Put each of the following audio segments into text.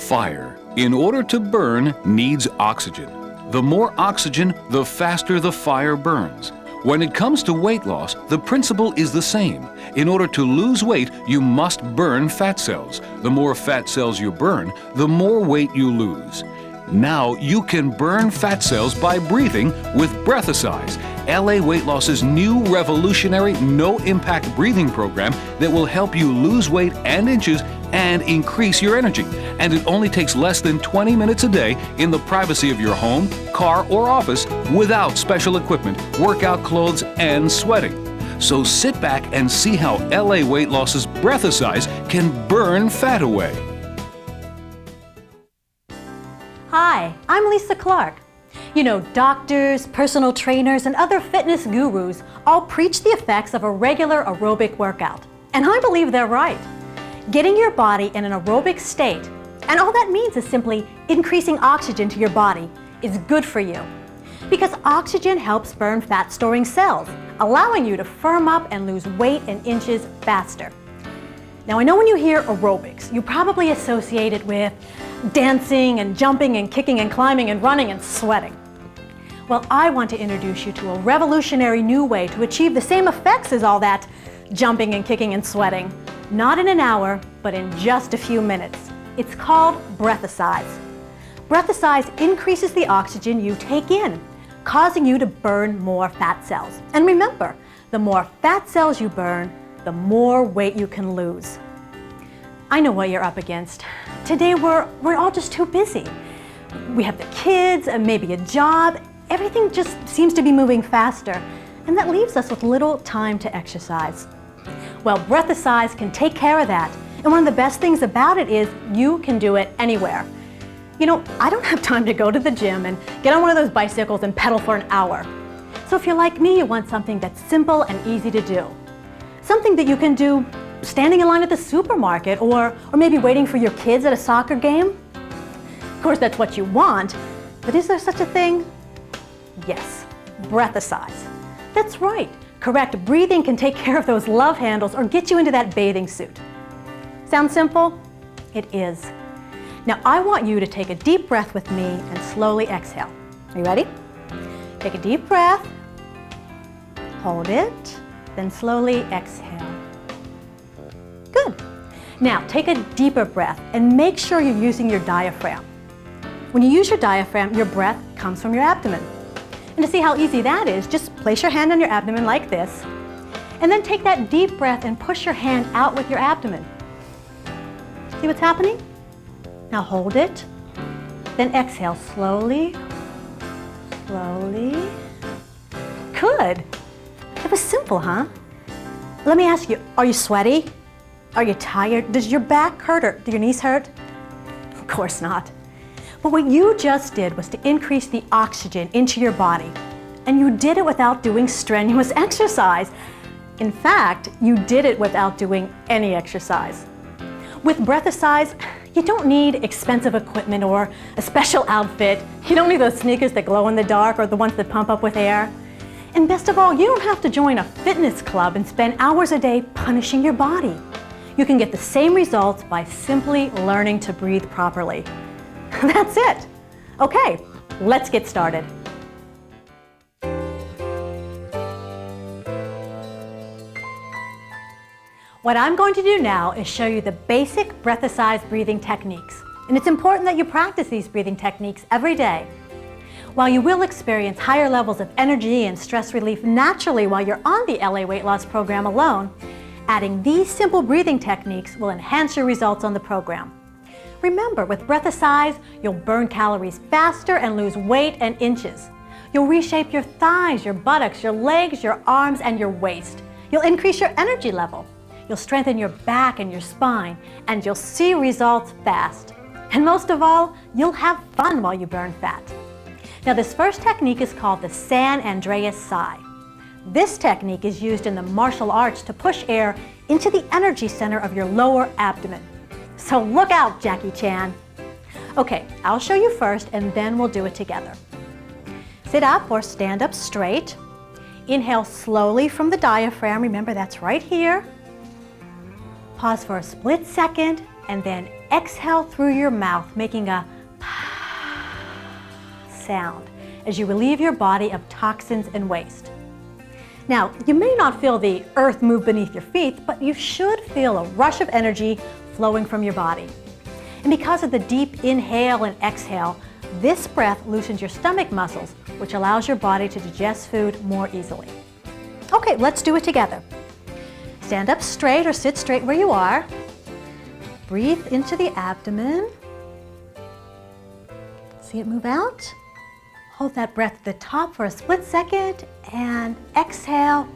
Fire, in order to burn, needs oxygen. The more oxygen, the faster the fire burns. When it comes to weight loss, the principle is the same. In order to lose weight, you must burn fat cells. The more fat cells you burn, the more weight you lose. Now you can burn fat cells by breathing with Breathasize, LA Weight Loss's new revolutionary no-impact breathing program that will help you lose weight and inches and increase your energy. And it only takes less than 20 minutes a day in the privacy of your home, car, or office without special equipment, workout clothes, and sweating. So sit back and see how LA Weight Loss's Breathasize can burn fat away. Hi, I'm Lisa Clark. You know, doctors, personal trainers, and other fitness gurus all preach the effects of a regular aerobic workout. And I believe they're right. Getting your body in an aerobic state, and all that means is simply increasing oxygen to your body, is good for you. Because oxygen helps burn fat-storing cells, allowing you to firm up and lose weight and inches faster. Now, I know when you hear aerobics, you probably associate it with dancing and jumping and kicking and climbing and running and sweating. Well, I want to introduce you to a revolutionary new way to achieve the same effects as all that jumping and kicking and sweating. Not in an hour, but in just a few minutes. It's called Breathasize. Breathasize increases the oxygen you take in, causing you to burn more fat cells. And remember, the more fat cells you burn, the more weight you can lose. I know what you're up against. Today we're all just too busy. We have the kids and maybe a job. Everything just seems to be moving faster, and that leaves us with little time to exercise. Well, Breathasize can take care of that. And one of the best things about it is you can do it anywhere. You know, I don't have time to go to the gym and get on one of those bicycles and pedal for an hour. So if you're like me, you want something that's simple and easy to do. Something that you can do standing in line at the supermarket or maybe waiting for your kids at a soccer game. Of course, that's what you want, but is there such a thing? Yes, Breathasize. That's right. Correct breathing can take care of those love handles or get you into that bathing suit. Sound simple? It is. Now I want you to take a deep breath with me and slowly exhale. Are you ready? Take a deep breath, hold it, then slowly exhale. Good. Now take a deeper breath and make sure you're using your diaphragm. When you use your diaphragm, your breath comes from your abdomen. And to see how easy that is, just place your hand on your abdomen like this, and then take that deep breath and push your hand out with your abdomen. See what's happening? Now hold it, then exhale slowly, slowly. Good. It was simple, huh? Let me ask you, are you sweaty? Are you tired? Does your back hurt or do your knees hurt? Of course not. But what you just did was to increase the oxygen into your body. And you did it without doing strenuous exercise. In fact, you did it without doing any exercise. With Breathasize, you don't need expensive equipment or a special outfit. You don't need those sneakers that glow in the dark or the ones that pump up with air. And best of all, you don't have to join a fitness club and spend hours a day punishing your body. You can get the same results by simply learning to breathe properly. That's it. Okay, let's get started. What I'm going to do now is show you the basic Breathasize breathing techniques. And it's important that you practice these breathing techniques every day. While you will experience higher levels of energy and stress relief naturally while you're on the LA Weight Loss program alone, adding these simple breathing techniques will enhance your results on the program. Remember, with Breathasize, you'll burn calories faster and lose weight and inches. You'll reshape your thighs, your buttocks, your legs, your arms, and your waist. You'll increase your energy level. You'll strengthen your back and your spine, and you'll see results fast. And most of all, you'll have fun while you burn fat. Now, this first technique is called the San Andreas sigh. This technique is used in the martial arts to push air into the energy center of your lower abdomen. So look out, Jackie Chan. Okay, I'll show you first and then we'll do it together. Sit up or stand up straight. Inhale slowly from the diaphragm. Remember, that's right here. Pause for a split second and then exhale through your mouth, making a sound as you relieve your body of toxins and waste. Now, you may not feel the earth move beneath your feet, but you should feel a rush of energy flowing from your body. And because of the deep inhale and exhale, this breath loosens your stomach muscles, which allows your body to digest food more easily. Okay, let's do it together. Stand up straight or sit straight where you are. Breathe into the abdomen. See it move out? Hold that breath at the top for a split second and exhale.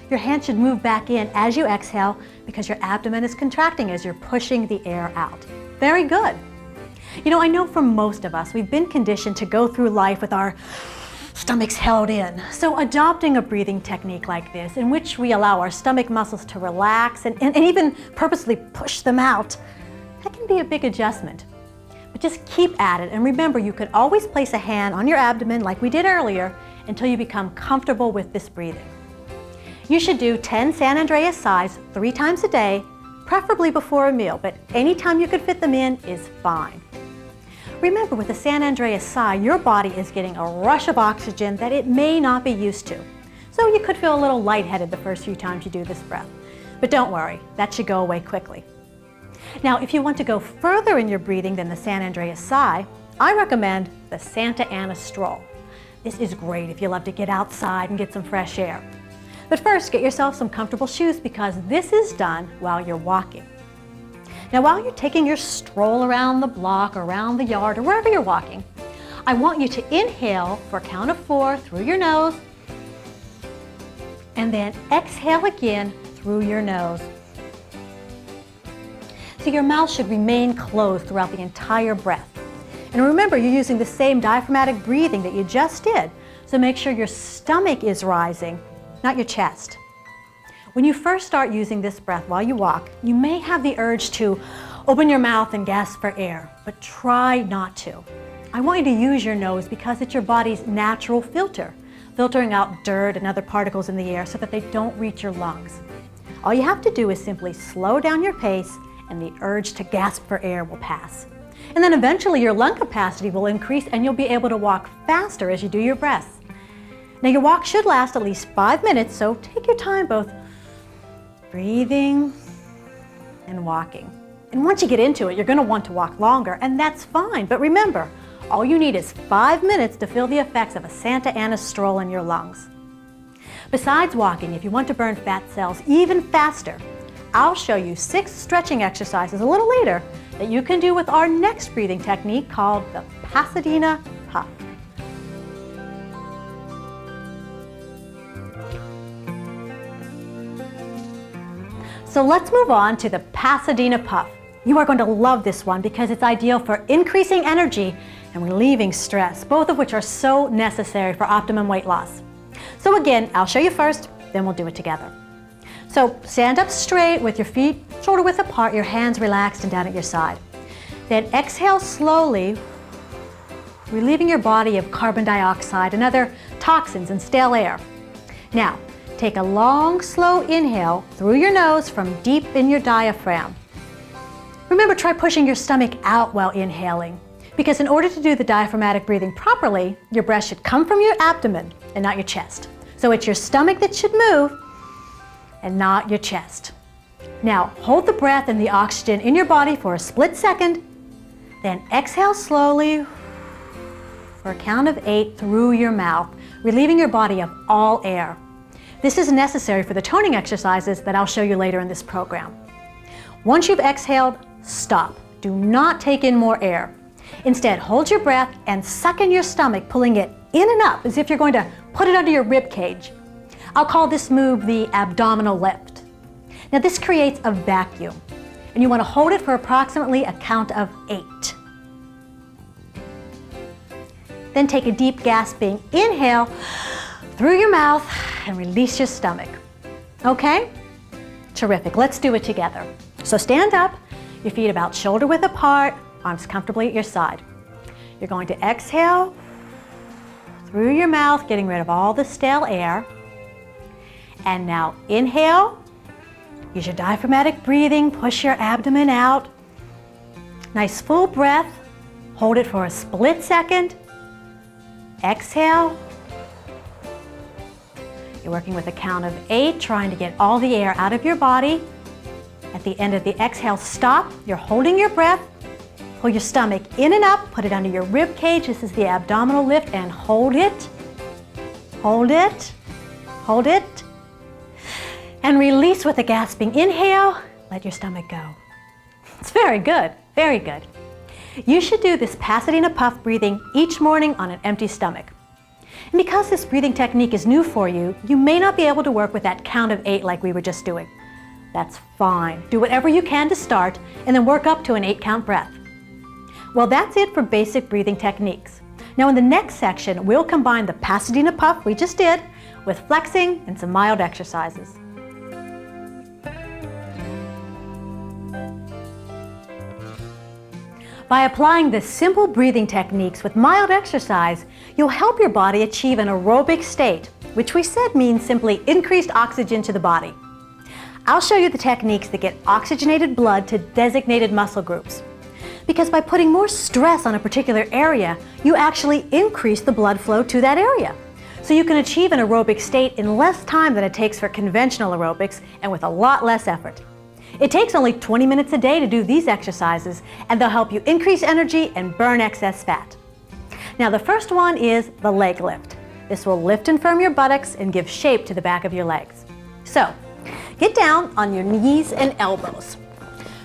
Your hand should move back in as you exhale because your abdomen is contracting as you're pushing the air out. Very good. You know, I know for most of us, we've been conditioned to go through life with our stomachs held in. So adopting a breathing technique like this, in which we allow our stomach muscles to relax and even purposely push them out, that can be a big adjustment. But just keep at it, and remember, you can always place a hand on your abdomen like we did earlier until you become comfortable with this breathing. You should do 10 San Andreas sighs 3 times a day, preferably before a meal, but anytime you could fit them in is fine. Remember, with a San Andreas sigh, your body is getting a rush of oxygen that it may not be used to. So you could feel a little lightheaded the first few times you do this breath. But don't worry, that should go away quickly. Now, if you want to go further in your breathing than the San Andreas sigh, I recommend the Santa Ana stroll. This is great if you love to get outside and get some fresh air. But first, get yourself some comfortable shoes because this is done while you're walking. Now, while you're taking your stroll around the block, around the yard, or wherever you're walking, I want you to inhale for a count of 4 through your nose, and then exhale again through your nose. So your mouth should remain closed throughout the entire breath. And remember, you're using the same diaphragmatic breathing that you just did, so make sure your stomach is rising, not your chest. When you first start using this breath while you walk, you may have the urge to open your mouth and gasp for air, but try not to. I want you to use your nose because it's your body's natural filter, filtering out dirt and other particles in the air so that they don't reach your lungs. All you have to do is simply slow down your pace and the urge to gasp for air will pass. And then eventually your lung capacity will increase and you'll be able to walk faster as you do your breaths. Now your walk should last at least 5 minutes, so take your time both breathing and walking. And once you get into it, you're going to want to walk longer, and that's fine. But remember, all you need is 5 minutes to feel the effects of a Santa Ana stroll in your lungs. Besides walking, if you want to burn fat cells even faster, I'll show you 6 stretching exercises a little later that you can do with our next breathing technique called the Pasadena Puff. So let's move on to the Pasadena Puff. You are going to love this one because it's ideal for increasing energy and relieving stress, both of which are so necessary for optimum weight loss. So again, I'll show you first, then we'll do it together. So stand up straight with your feet shoulder width apart, your hands relaxed and down at your side. Then exhale slowly, relieving your body of carbon dioxide and other toxins and stale air. Now, take a long, slow inhale through your nose from deep in your diaphragm. Remember, try pushing your stomach out while inhaling, because in order to do the diaphragmatic breathing properly, your breath should come from your abdomen and not your chest. So it's your stomach that should move and not your chest. Now, hold the breath and the oxygen in your body for a split second, then exhale slowly for a count of 8 through your mouth, relieving your body of all air. This is necessary for the toning exercises that I'll show you later in this program. Once you've exhaled, stop. Do not take in more air. Instead, hold your breath and suck in your stomach, pulling it in and up as if you're going to put it under your rib cage. I'll call this move the abdominal lift. Now this creates a vacuum, and you want to hold it for approximately a count of 8. Then take a deep gasping inhale through your mouth and release your stomach. Okay? Terrific. Let's do it together. So stand up, your feet about shoulder width apart, arms comfortably at your side. You're going to exhale through your mouth, getting rid of all the stale air. And now inhale Use your diaphragmatic breathing, push your abdomen out. Nice full breath. Hold it for a split second. Exhale. You're working with a count of 8, trying to get all the air out of your body. At the end of the exhale, stop. You're holding your breath. Pull your stomach in and up, put it under your rib cage. This is the abdominal lift, and hold it. Hold it. Hold it. And release with a gasping inhale. Let your stomach go. It's very good, very good. You should do this Pasadena puff breathing each morning on an empty stomach. And because this breathing technique is new for you, you may not be able to work with that count of 8 like we were just doing. That's fine. Do whatever you can to start and then work up to an 8-count breath. Well, that's it for basic breathing techniques. Now in the next section, we'll combine the Pasadena puff we just did with flexing and some mild exercises. By applying the simple breathing techniques with mild exercise, you'll help your body achieve an aerobic state, which we said means simply increased oxygen to the body. I'll show you the techniques that get oxygenated blood to designated muscle groups. Because by putting more stress on a particular area, you actually increase the blood flow to that area. So you can achieve an aerobic state in less time than it takes for conventional aerobics and with a lot less effort. It takes only 20 minutes a day to do these exercises, and they'll help you increase energy and burn excess fat. Now the first one is the leg lift. This will lift and firm your buttocks and give shape to the back of your legs. So, get down on your knees and elbows.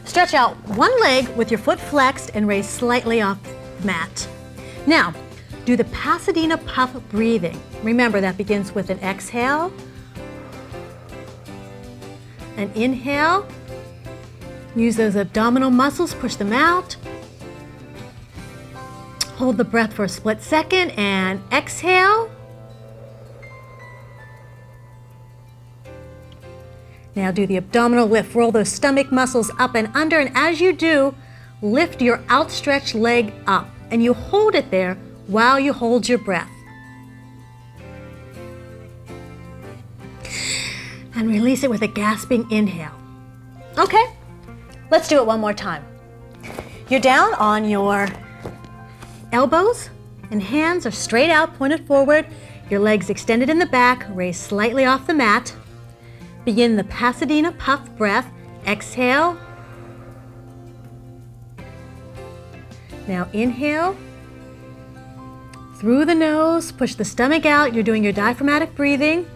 Stretch out one leg with your foot flexed and raise slightly off the mat. Now, do the Pasadena puff breathing. Remember, that begins with an exhale, an inhale. Use those abdominal muscles, push them out. Hold the breath for a split second and exhale. Now do the abdominal lift. Roll those stomach muscles up and under, and as you do, lift your outstretched leg up, and you hold it there while you hold your breath. And release it with a gasping inhale. Okay, let's do it one more time. You're down on your elbows and hands are straight out, pointed forward. Your legs extended in the back, raised slightly off the mat. Begin the Pasadena puff breath. Exhale. Now inhale. Through the nose, push the stomach out. You're doing your diaphragmatic breathing.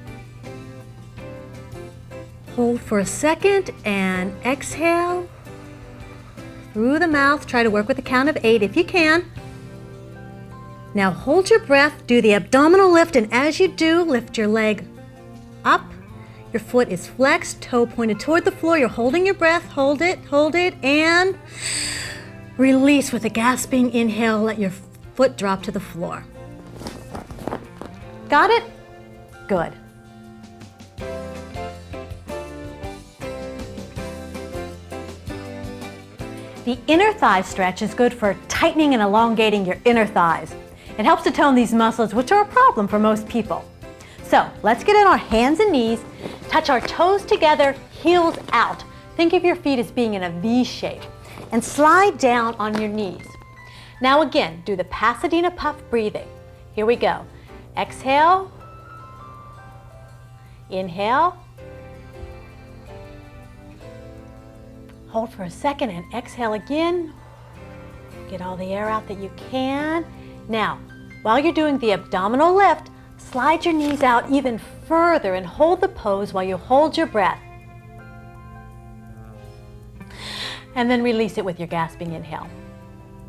Hold for a second and exhale. Through the mouth, try to work with a count of 8 if you can. Now hold your breath, do the abdominal lift, and as you do, lift your leg up. Your foot is flexed, toe pointed toward the floor. You're holding your breath, hold it, and release with a gasping inhale. Let your foot drop to the floor. Got it? Good. The inner thigh stretch is good for tightening and elongating your inner thighs. It helps to tone these muscles, which are a problem for most people. So let's get on our hands and knees, touch our toes together, heels out. Think of your feet as being in a V shape, and slide down on your knees. Now again, do the Pasadena puff breathing. Here we go. Exhale, inhale, hold for a second and exhale again. Get all the air out that you can. Now, while you're doing the abdominal lift, slide your knees out even further and hold the pose while you hold your breath. And then release it with your gasping inhale.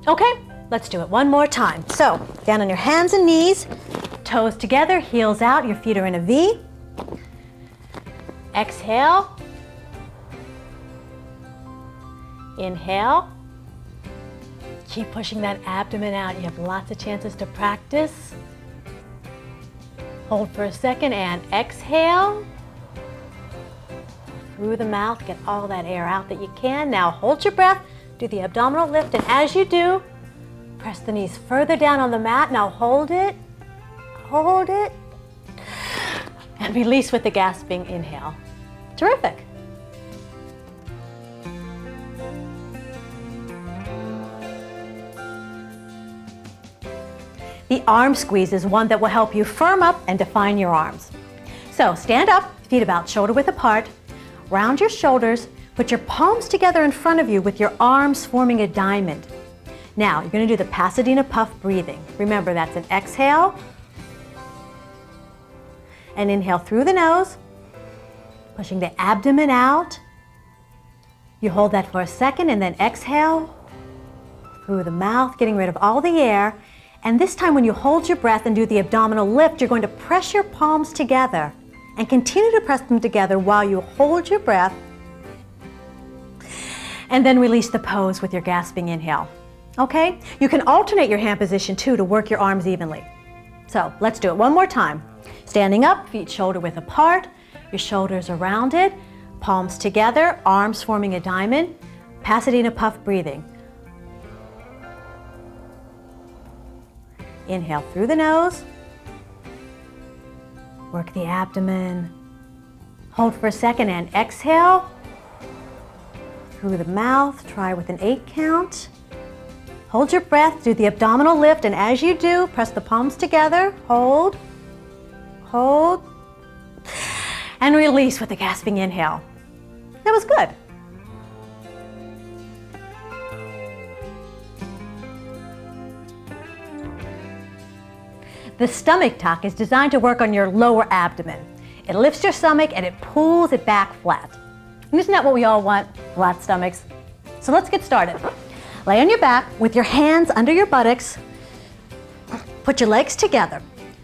Okay, let's do it one more time. So, down on your hands and knees, toes together, heels out, your feet are in a V. Exhale. Inhale. Keep pushing that abdomen out. You have lots of chances to practice. Hold for a second and exhale. Through the mouth, get all that air out that you can. Now hold your breath, do the abdominal lift, and as you do, press the knees further down on the mat. Now hold it, and release with the gasping inhale. Terrific. The arm squeeze is one that will help you firm up and define your arms. So stand up, feet about shoulder width apart, round your shoulders, put your palms together in front of you with your arms forming a diamond. Now, you're going to do the Pasadena puff breathing. Remember, that's an exhale, and inhale through the nose, pushing the abdomen out. You hold that for a second and then exhale through the mouth, getting rid of all the air. And this time when you hold your breath and do the abdominal lift, you're going to press your palms together and continue to press them together while you hold your breath. And then release the pose with your gasping inhale. Okay? You can alternate your hand position too to work your arms evenly. So let's do it one more time. Standing up, feet shoulder width apart, your shoulders are rounded, palms together, arms forming a diamond, Pasadena puff breathing. Inhale through the nose, work the abdomen, hold for a second and exhale through the mouth, try with an 8 count. Hold your breath, do the abdominal lift, and as you do, press the palms together, hold, and release with a gasping inhale. That was good. The stomach tuck is designed to work on your lower abdomen. It lifts your stomach and it pulls it back flat. And isn't that what we all want? Flat stomachs. So let's get started. Lay on your back with your hands under your buttocks. Put your legs together.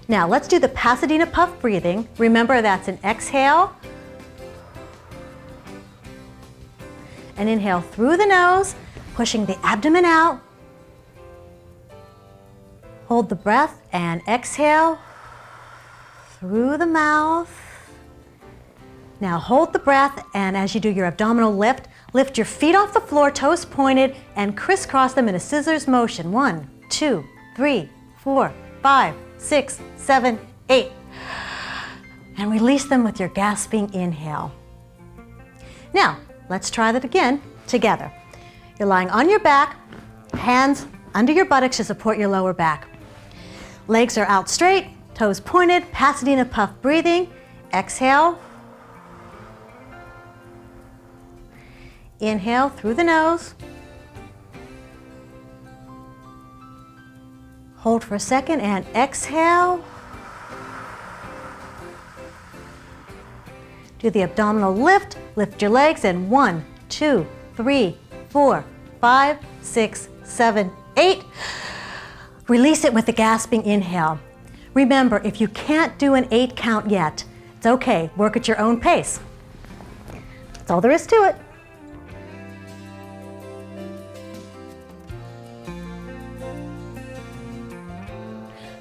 Now let's do the Pasadena puff breathing. Remember, that's an exhale. And inhale through the nose, pushing the abdomen out. Hold the breath and exhale through the mouth. Now hold the breath, and as you do your abdominal lift, lift your feet off the floor, toes pointed, and crisscross them in a scissors motion. 1, 2, 3, 4, 5, 6, 7, 8. And release them with your gasping inhale. Now, let's try that again together. You're lying on your back, hands under your buttocks to support your lower back. Legs are out straight, toes pointed, Pasadena puff breathing. Exhale. Inhale through the nose. Hold for a second and exhale. Do the abdominal lift, lift your legs, and 1, 2, 3, 4, 5, 6, 7, 8. Release it with the gasping inhale. Remember, if you can't do an 8 count yet, it's okay, work at your own pace. That's all there is to it.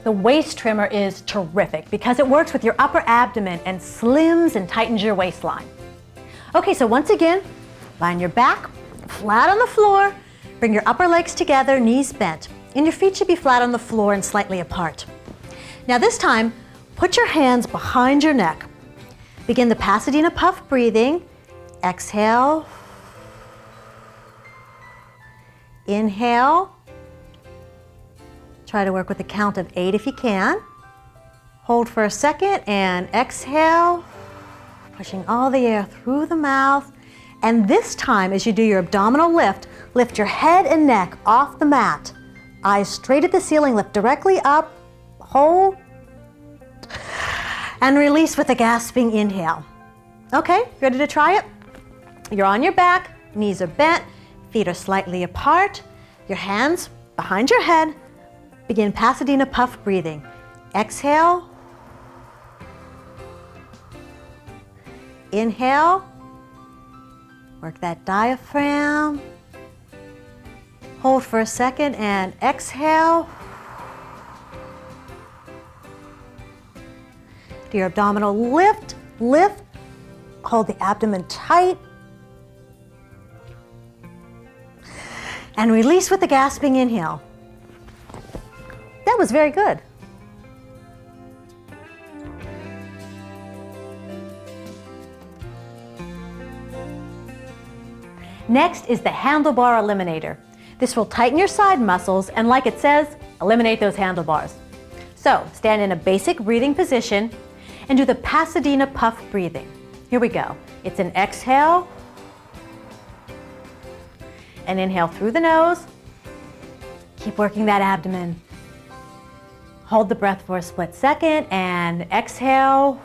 The waist trimmer is terrific because it works with your upper abdomen and slims and tightens your waistline. Okay, so once again, lie on your back, flat on the floor, bring your upper legs together, knees bent, and your feet should be flat on the floor and slightly apart. Now this time, put your hands behind your neck. Begin the Pasadena puff breathing. Exhale. Inhale. Try to work with a count of 8 if you can. Hold for a second and exhale, pushing all the air through the mouth. And this time, as you do your abdominal lift, lift your head and neck off the mat. Eyes straight at the ceiling, lift directly up, hold, and release with a gasping inhale. Okay, ready to try it? You're on your back, knees are bent, feet are slightly apart, your hands behind your head. Begin Pasadena puff breathing. Exhale. Inhale. Work that diaphragm. Hold for a second and exhale. Do your abdominal lift, lift. Hold the abdomen tight. And release with the gasping inhale. That was very good. Next is the handlebar eliminator. This will tighten your side muscles and, like it says, eliminate those handlebars. So stand in a basic breathing position and do the Pasadena puff breathing. Here we go. It's an exhale, and inhale through the nose. Keep working that abdomen. Hold the breath for a split second and exhale.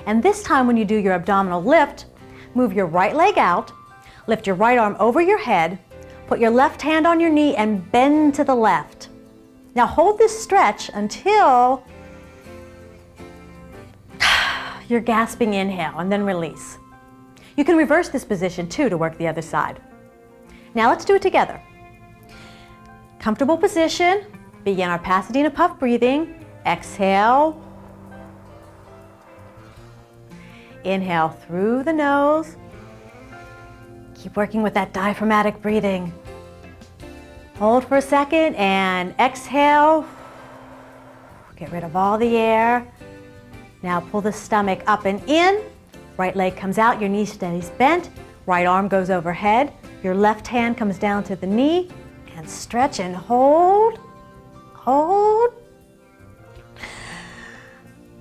And this time when you do your abdominal lift, move your right leg out, lift your right arm over your head, put your left hand on your knee and bend to the left. Now hold this stretch until your gasping inhale and then release. You can reverse this position too to work the other side. Now let's do it together. Comfortable position, begin our Pasadena puff breathing. Exhale. Inhale through the nose. Keep working with that diaphragmatic breathing. Hold for a second and exhale. Get rid of all the air. Now pull the stomach up and in. Right leg comes out, your knee stays bent. Right arm goes overhead. Your left hand comes down to the knee. And stretch and hold. Hold.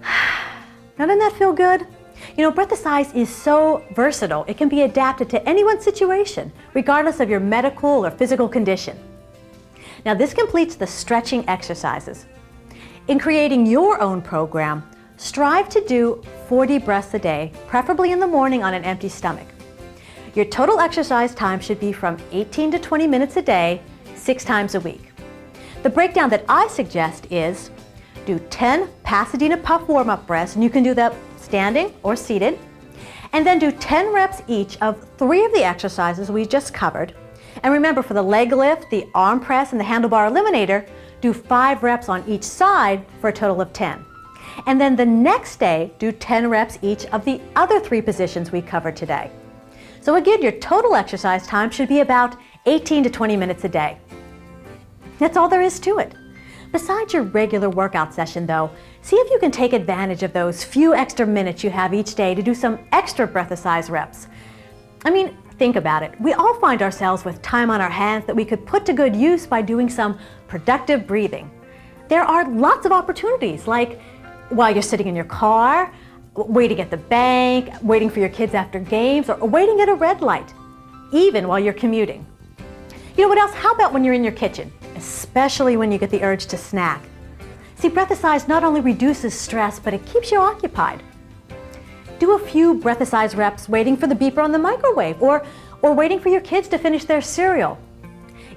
Now, doesn't that feel good? You know, Breathasize is so versatile. It can be adapted to anyone's situation, regardless of your medical or physical condition. Now, this completes the stretching exercises. In creating your own program, strive to do 40 breaths a day, preferably in the morning on an empty stomach. Your total exercise time should be from 18 to 20 minutes a day, 6 times a week. The breakdown that I suggest is do 10 Pasadena puff warm-up breaths, and you can do that standing or seated, and then do 10 reps each of 3 of the exercises we just covered. And remember, for the leg lift, the arm press, and the handlebar eliminator, do 5 reps on each side for a total of 10. And then the next day, do 10 reps each of the other 3 positions we covered today. So again, your total exercise time should be about 18 to 20 minutes a day. That's all there is to it. Besides your regular workout session though, see if you can take advantage of those few extra minutes you have each day to do some extra Breathasize reps. I mean, think about it. We all find ourselves with time on our hands that we could put to good use by doing some productive breathing. There are lots of opportunities, like while you're sitting in your car, waiting at the bank, waiting for your kids after games, or waiting at a red light, even while you're commuting. You know what else? How about when you're in your kitchen, especially when you get the urge to snack? See, Breathasize not only reduces stress, but it keeps you occupied. Do a few Breathasize reps waiting for the beeper on the microwave, or waiting for your kids to finish their cereal.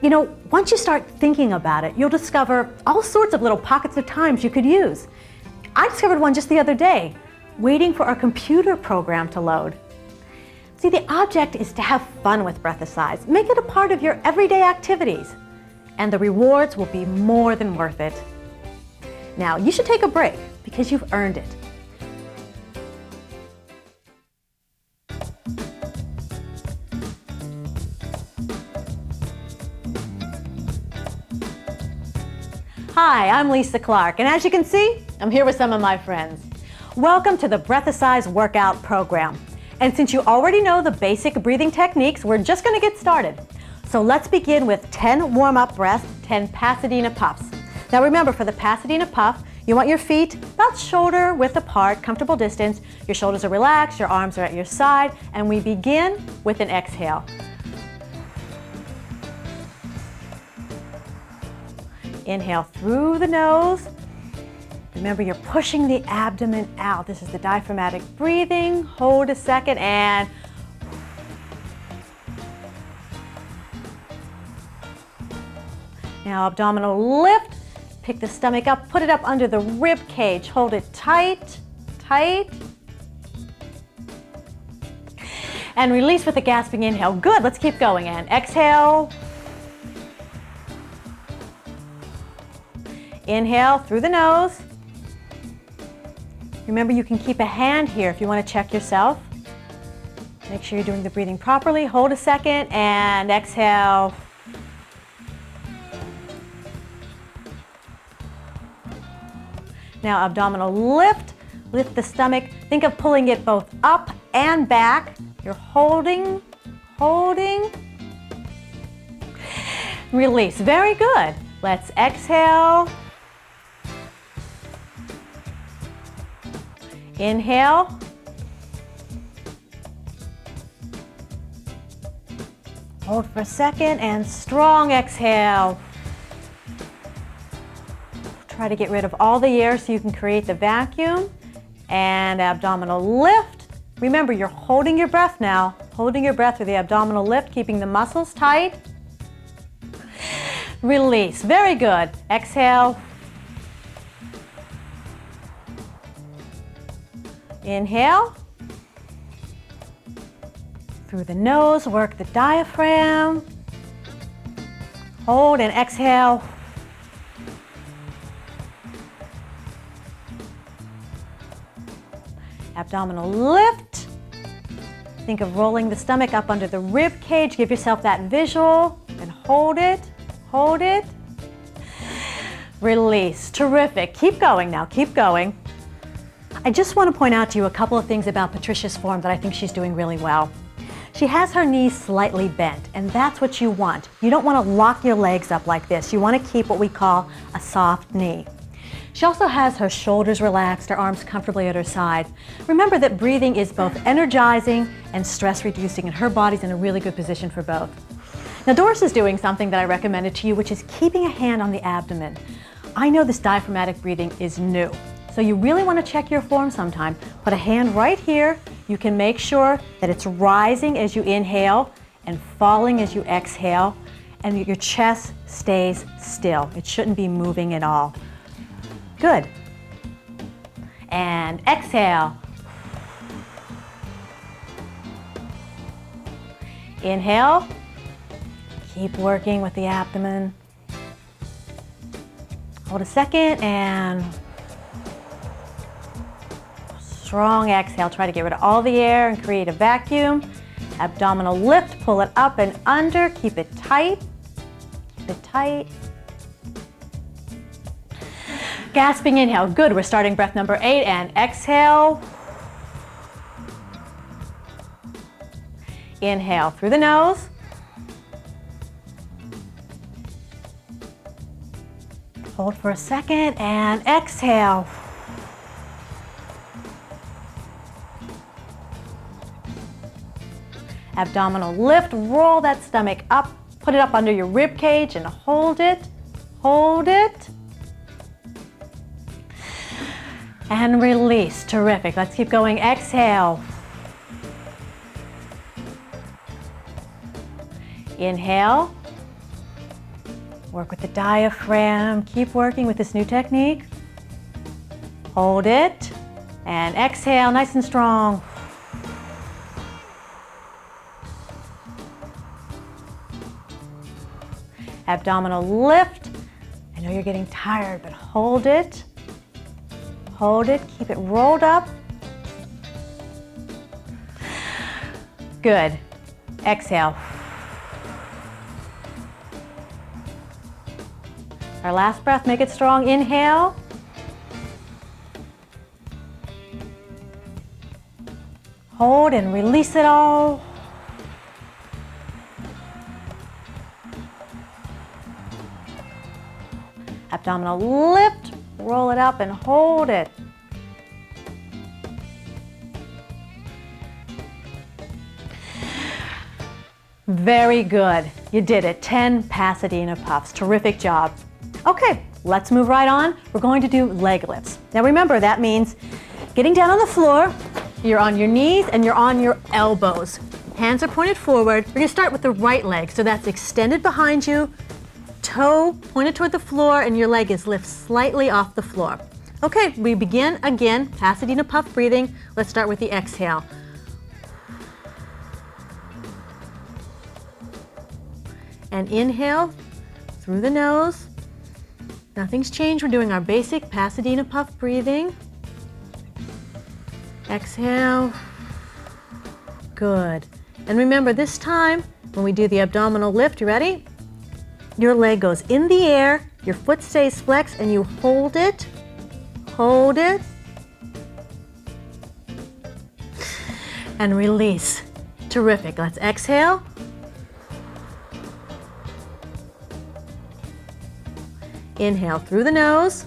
You know, once you start thinking about it, you'll discover all sorts of little pockets of times you could use. I discovered one just the other day, waiting for our computer program to load. See, the object is to have fun with Breathasize. Make it a part of your everyday activities, and the rewards will be more than worth it. Now, you should take a break because you've earned it. Hi, I'm Lisa Clark, and as you can see, I'm here with some of my friends. Welcome to the Breathasize workout program. And since you already know the basic breathing techniques, we're just going to get started. So let's begin with 10 warm-up breaths, 10 Pasadena puffs. Now remember, for the Pasadena puff, you want your feet about shoulder width apart, comfortable distance. Your shoulders are relaxed, your arms are at your side, and we begin with an exhale. Inhale through the nose. Remember, you're pushing the abdomen out. This is the diaphragmatic breathing. Hold a second and now abdominal lift. Pick the stomach up, put it up under the rib cage. Hold it tight, tight. And release with a gasping inhale. Good, let's keep going. And exhale. Inhale through the nose. Remember, you can keep a hand here if you want to check yourself. Make sure you're doing the breathing properly. Hold a second and exhale. Now abdominal lift. Lift the stomach. Think of pulling it both up and back. You're holding, holding. Release. Very good. Let's exhale. Inhale. Hold for a second and strong exhale. Try to get rid of all the air so you can create the vacuum. And abdominal lift. Remember, you're holding your breath now. Holding your breath with the abdominal lift, keeping the muscles tight. Release. Very good. Exhale. Inhale. Through the nose, work the diaphragm. Hold and exhale. Abdominal lift. Think of rolling the stomach up under the rib cage. Give yourself that visual and hold it. Hold it. Release. Terrific. Keep going now. Keep going. I just want to point out to you a couple of things about Patricia's form that I think she's doing really well. She has her knees slightly bent, and that's what you want. You don't want to lock your legs up like this. You want to keep what we call a soft knee. She also has her shoulders relaxed, her arms comfortably at her side. Remember that breathing is both energizing and stress reducing, and her body's in a really good position for both. Now Doris is doing something that I recommended to you, which is keeping a hand on the abdomen. I know this diaphragmatic breathing is new, so you really want to check your form sometime. Put a hand right here. You can make sure that it's rising as you inhale and falling as you exhale, and your chest stays still. It shouldn't be moving at all. Good. And exhale. Inhale. Keep working with the abdomen. Hold a second and strong exhale. Try to get rid of all the air and create a vacuum. Abdominal lift, pull it up and under. Keep it tight. Keep it tight. Gasping inhale. Good. We're starting breath number 8 and exhale. Inhale through the nose. Hold for a second and exhale. Abdominal lift. Roll that stomach up. Put it up under your rib cage and hold it. Hold it. And release. Terrific. Let's keep going. Exhale. Inhale. Work with the diaphragm. Keep working with this new technique. Hold it. And exhale. Nice and strong. Abdominal lift. I know you're getting tired, but hold it. Hold it, keep it rolled up. Good. Exhale. Our last breath, make it strong. Inhale. Hold and release it all. Abdominal lift. Roll it up and hold it. Very good. You did it. 10 Pasadena puffs. Terrific job. Okay, let's move right on. We're going to do leg lifts. Now remember, that means getting down on the floor. You're on your knees and you're on your elbows. Hands are pointed forward. We're going to start with the right leg. So that's extended behind you. Toe pointed toward the floor and your leg is lifted slightly off the floor. Okay, we begin again, Pasadena puff breathing. Let's start with the exhale. And inhale through the nose. Nothing's changed. We're doing our basic Pasadena puff breathing. Exhale. Good. And remember, this time when we do the abdominal lift, you ready? Your leg goes in the air, your foot stays flexed, and you hold it. Hold it. And release. Terrific. Let's exhale. Inhale through the nose.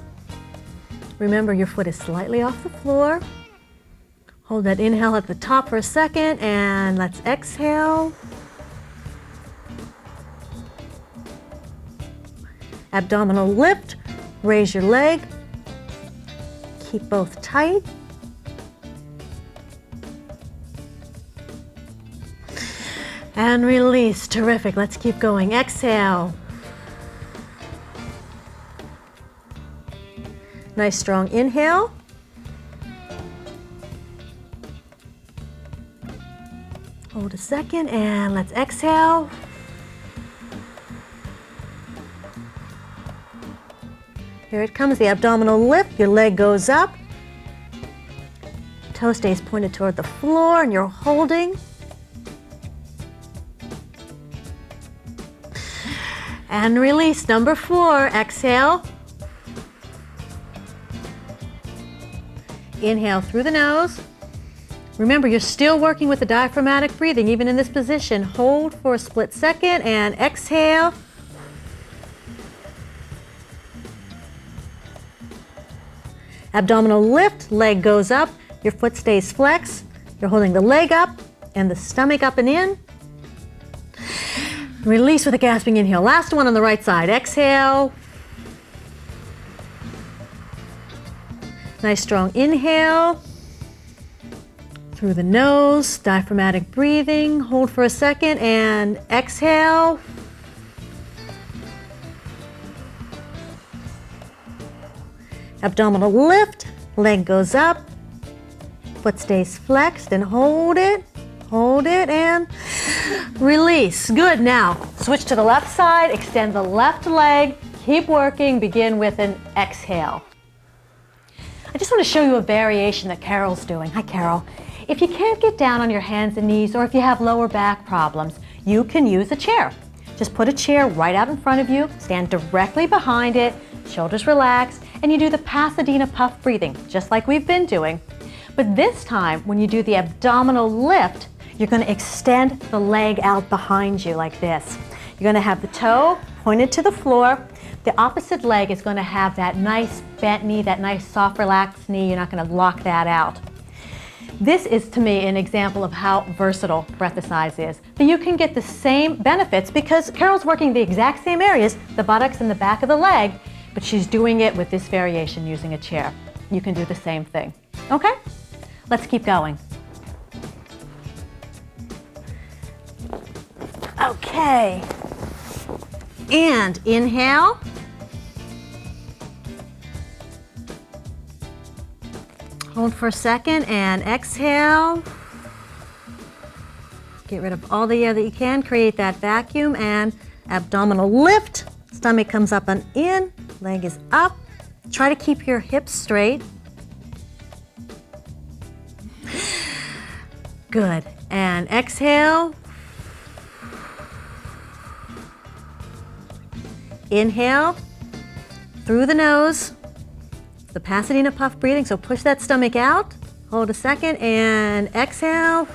Remember, your foot is slightly off the floor. Hold that inhale at the top for a second, and let's exhale. Abdominal lift, raise your leg. Keep both tight. And release, terrific. Let's keep going. Exhale. Nice strong inhale. Hold a second and let's exhale. Here it comes, the abdominal lift, your leg goes up. Toe stays pointed toward the floor and you're holding. And release, number 4, exhale. Inhale through the nose. Remember, you're still working with the diaphragmatic breathing, even in this position. Hold for a split second and exhale. Abdominal lift, leg goes up, your foot stays flexed. You're holding the leg up and the stomach up and in. Release with a gasping inhale. Last one on the right side. Exhale. Nice strong inhale. Through the nose, diaphragmatic breathing. Hold for a second and exhale. Abdominal lift, leg goes up, foot stays flexed and hold it and release. Good, now switch to the left side, extend the left leg, keep working, begin with an exhale. I just want to show you a variation that Carol's doing. Hi, Carol. If you can't get down on your hands and knees, or if you have lower back problems, you can use a chair. Just put a chair right out in front of you, stand directly behind it, shoulders relaxed, and you do the Pasadena puff breathing, just like we've been doing. But this time, when you do the abdominal lift, you're going to extend the leg out behind you like this. You're going to have the toe pointed to the floor. The opposite leg is going to have that nice bent knee, that nice soft relaxed knee. You're not going to lock that out. This is, to me, an example of how versatile Breathasize is. But you can get the same benefits because Carol's working the exact same areas, the buttocks and the back of the leg, but she's doing it with this variation using a chair. You can do the same thing. Okay? Let's keep going. Okay. And inhale. Hold for a second and exhale. Get rid of all the air that you can. Create that vacuum and abdominal lift. Stomach comes up and in. Leg is up. Try to keep your hips straight. Good. And exhale. Inhale through the nose. The Pasadena puff breathing, so push that stomach out. Hold a second and exhale.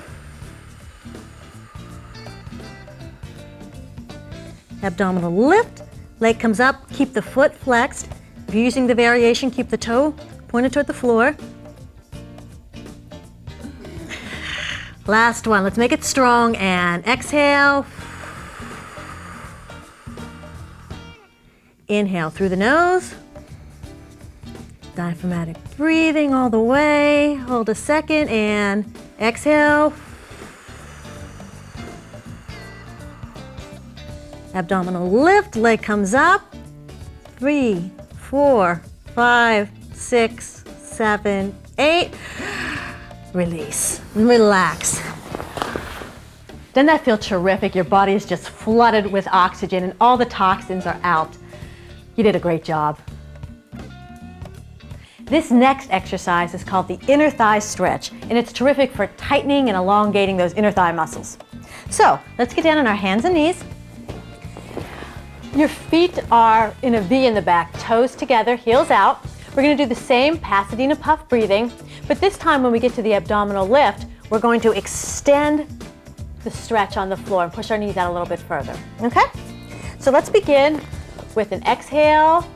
Abdominal lift. Leg comes up. Keep the foot flexed. If you're using the variation, keep the toe pointed toward the floor. Last one. Let's make it strong and exhale. Inhale through the nose. Diaphragmatic breathing all the way. Hold a second and exhale. Abdominal lift, leg comes up. 3, 4, 5, 6, 7, 8. Release, relax. Doesn't that feel terrific? Your body is just flooded with oxygen and all the toxins are out. You did a great job. This next exercise is called the inner thigh stretch, and it's terrific for tightening and elongating those inner thigh muscles. So let's get down on our hands and knees. Your feet are in a V in the back, toes together, heels out. We're going to do the same Pasadena puff breathing, but this time when we get to the abdominal lift, we're going to extend the stretch on the floor and push our knees out a little bit further. Okay? So let's begin with an exhale.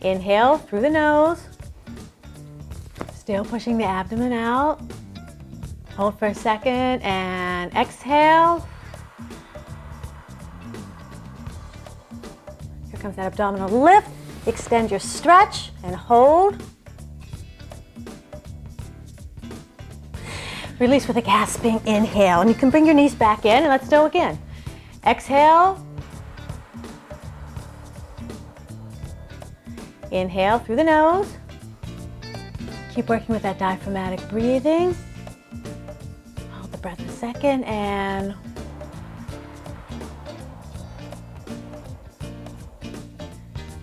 Inhale through the nose. Still pushing the abdomen out. Hold for a second and exhale. Here comes that abdominal lift. Extend your stretch and hold. Release with a gasping inhale. And you can bring your knees back in and let's do it again. Exhale. Inhale through the nose. Keep working with that diaphragmatic breathing. Hold the breath a second and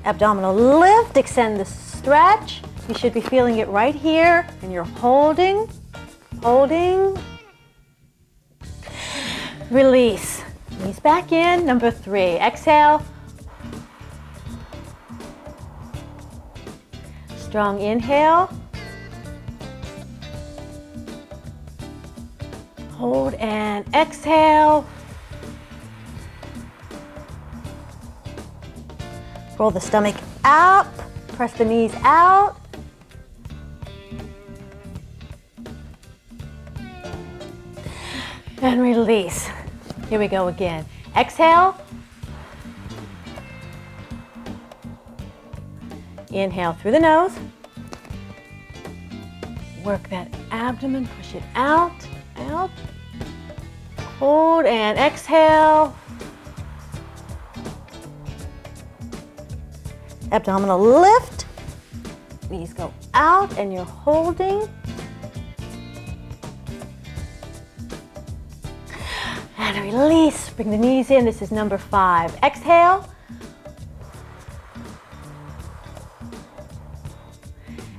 abdominal lift. Extend the stretch. You should be feeling it right here and you're holding. Holding, release, knees back in, number 3, exhale, strong inhale, hold and exhale, roll the stomach up, press the knees out, and release. Here we go again. Exhale. Inhale through the nose. Work that abdomen, push it out, out. Hold and exhale. Abdominal lift. Knees go out and you're holding. And release, bring the knees in. This is number 5. Exhale.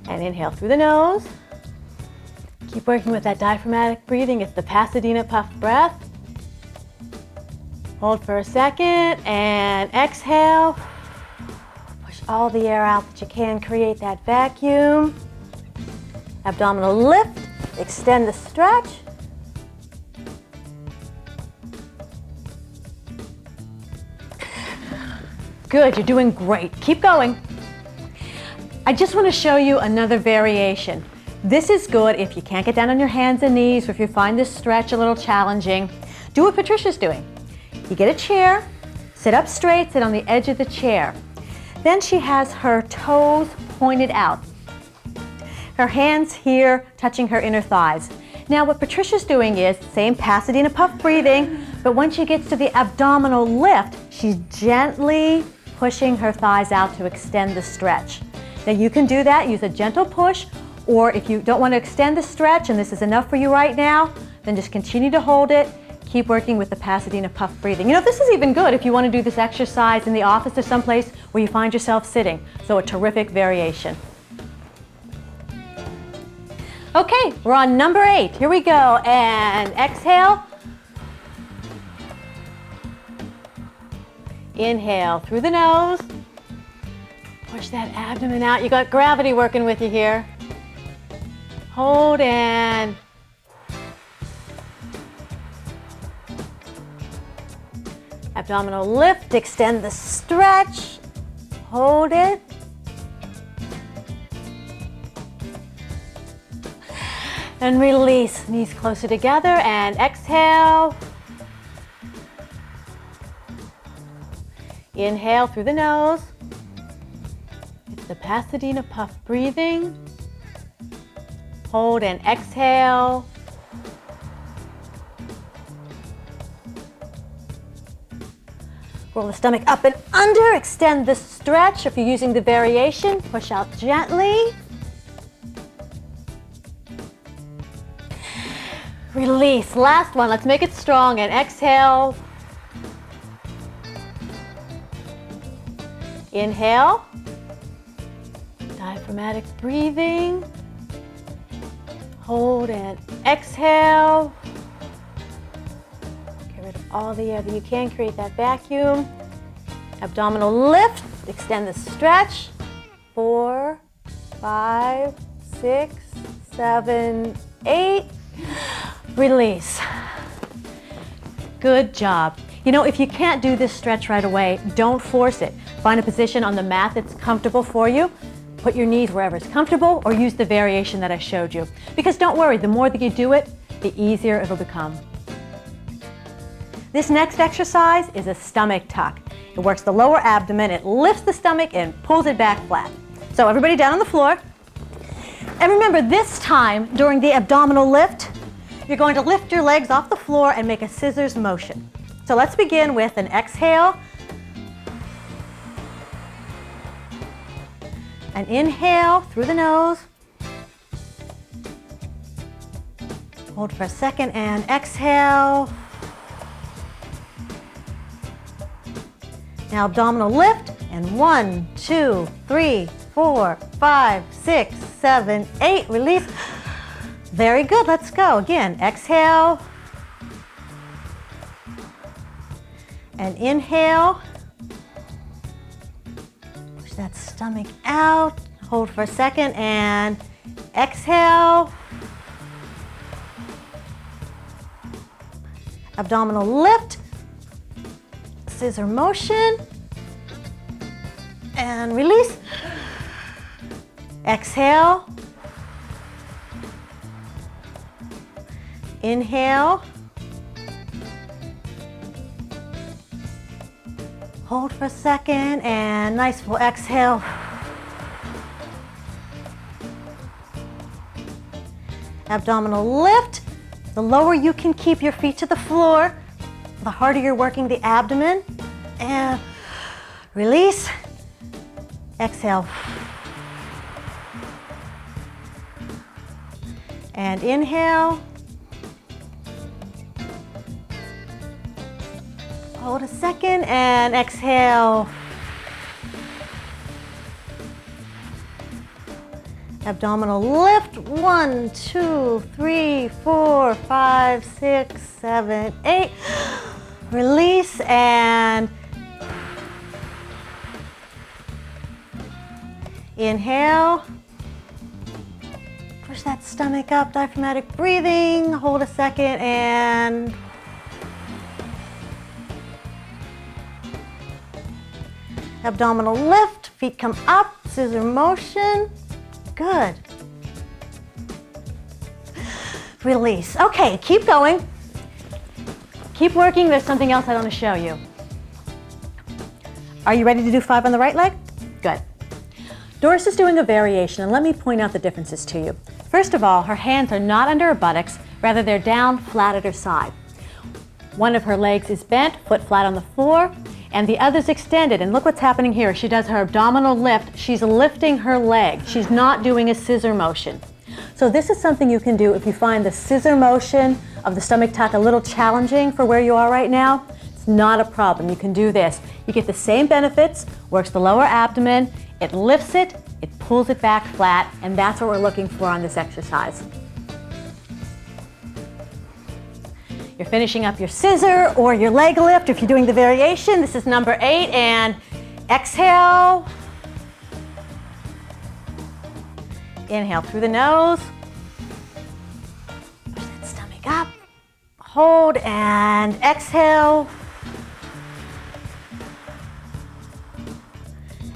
And inhale through the nose. Keep working with that diaphragmatic breathing. It's the Pasadena puff breath. Hold for a second and exhale. Push all the air out that you can. Create that vacuum. Abdominal lift. Extend the stretch. Good, you're doing great. Keep going. I just want to show you another variation. This is good if you can't get down on your hands and knees or if you find this stretch a little challenging. Do what Patricia's doing. You get a chair, sit up straight, sit on the edge of the chair. Then she has her toes pointed out. Her hands here touching her inner thighs. Now what Patricia's doing is, same Pasadena puff breathing, but when she gets to the abdominal lift, she's gently pushing her thighs out to extend the stretch. Now you can do that, use a gentle push, or if you don't want to extend the stretch and this is enough for you right now, then just continue to hold it. Keep working with the Pasadena puff breathing. You know, this is even good if you want to do this exercise in the office or someplace where you find yourself sitting. So a terrific variation. Okay, we're on number 8. Here we go. And exhale. Inhale through the nose. Push that abdomen out. You got gravity working with you here. Hold and abdominal lift. Extend the stretch. Hold it. And release. Knees closer together and exhale. Inhale through the nose. It's the Pasadena puff breathing. Hold and exhale. Roll the stomach up and under. Extend the stretch. If you're using the variation, push out gently. Release. Last one. Let's make it strong and exhale. Inhale, diaphragmatic breathing, hold and exhale. Get rid of all the air that you can, create that vacuum. Abdominal lift, extend the stretch. 4, 5, 6, 7, 8. Release. Good job. You know, if you can't do this stretch right away, don't force it. Find a position on the mat that's comfortable for you. Put your knees wherever it's comfortable, or use the variation that I showed you. Because don't worry, the more that you do it, the easier it'll become. This next exercise is a stomach tuck. It works the lower abdomen, it lifts the stomach and pulls it back flat. So everybody down on the floor. And remember, this time during the abdominal lift, you're going to lift your legs off the floor and make a scissors motion. So let's begin with an exhale. An inhale through the nose. Hold for a second and exhale. Now abdominal lift, and 1, 2, 3, 4, 5, 6, 7, 8, release. Very good, let's go. Again, exhale. And inhale. Push that stomach out. Hold for a second and exhale. Abdominal lift. Scissor motion. And release. Exhale. Inhale. Hold for a second and nice full exhale. Abdominal lift. The lower you can keep your feet to the floor, the harder you're working the abdomen. And release. Exhale. And inhale. Hold a second and exhale. Abdominal lift. 1, 2, 3, 4, 5, 6, 7, 8. Release and inhale. Push that stomach up, diaphragmatic breathing. Hold a second and abdominal lift, feet come up, scissor motion. Good. Release. Okay, keep going. Keep working. There's something else I want to show you. Are you ready to do 5 on the right leg? Good. Doris is doing a variation, and let me point out the differences to you. First of all, her hands are not under her buttocks, rather they're down flat at her side. One of her legs is bent, foot flat on the floor, and the other's extended. And look what's happening here. She does her abdominal lift. She's lifting her leg. She's not doing a scissor motion. So this is something you can do if you find the scissor motion of the stomach tuck a little challenging for where you are right now. It's not a problem. You can do this. You get the same benefits, works the lower abdomen, it lifts it, it pulls it back flat, and that's what we're looking for on this exercise. You're finishing up your scissor or your leg lift if you're doing the variation. This is number 8, and exhale. Inhale through the nose. Push that stomach up. Hold and exhale.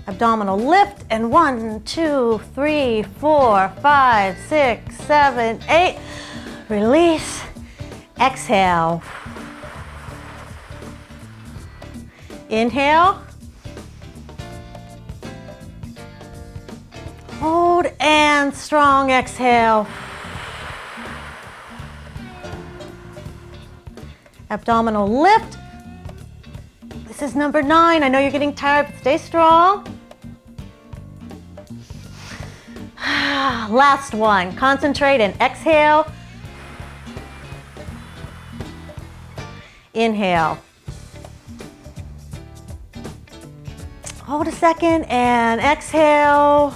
Abdominal lift, and 1, 2, 3, 4, 5, 6, 7, 8. Release. Exhale. Inhale. Hold and strong exhale. Abdominal lift. This is number 9. I know you're getting tired, but stay strong. Last one. Concentrate and exhale. Inhale. Hold a second and exhale.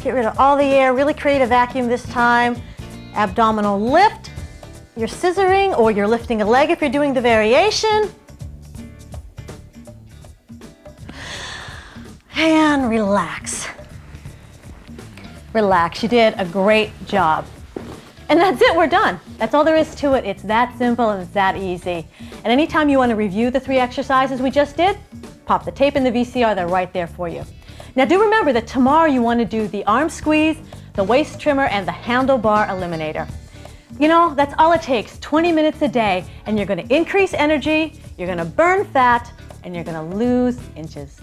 Get rid of all the air. Really create a vacuum this time. Abdominal lift. You're scissoring or you're lifting a leg if you're doing the variation. And relax. Relax. You did a great job. And that's it, we're done. That's all there is to it. It's that simple and it's that easy. And anytime you want to review the 3 exercises we just did, Pop the tape in the VCR, they're right there for you. Now do remember that tomorrow you want to do the arm squeeze, the waist trimmer, and the handlebar eliminator. You know, that's all it takes, 20 minutes a day, and you're going to increase energy, you're going to burn fat, and you're going to lose inches.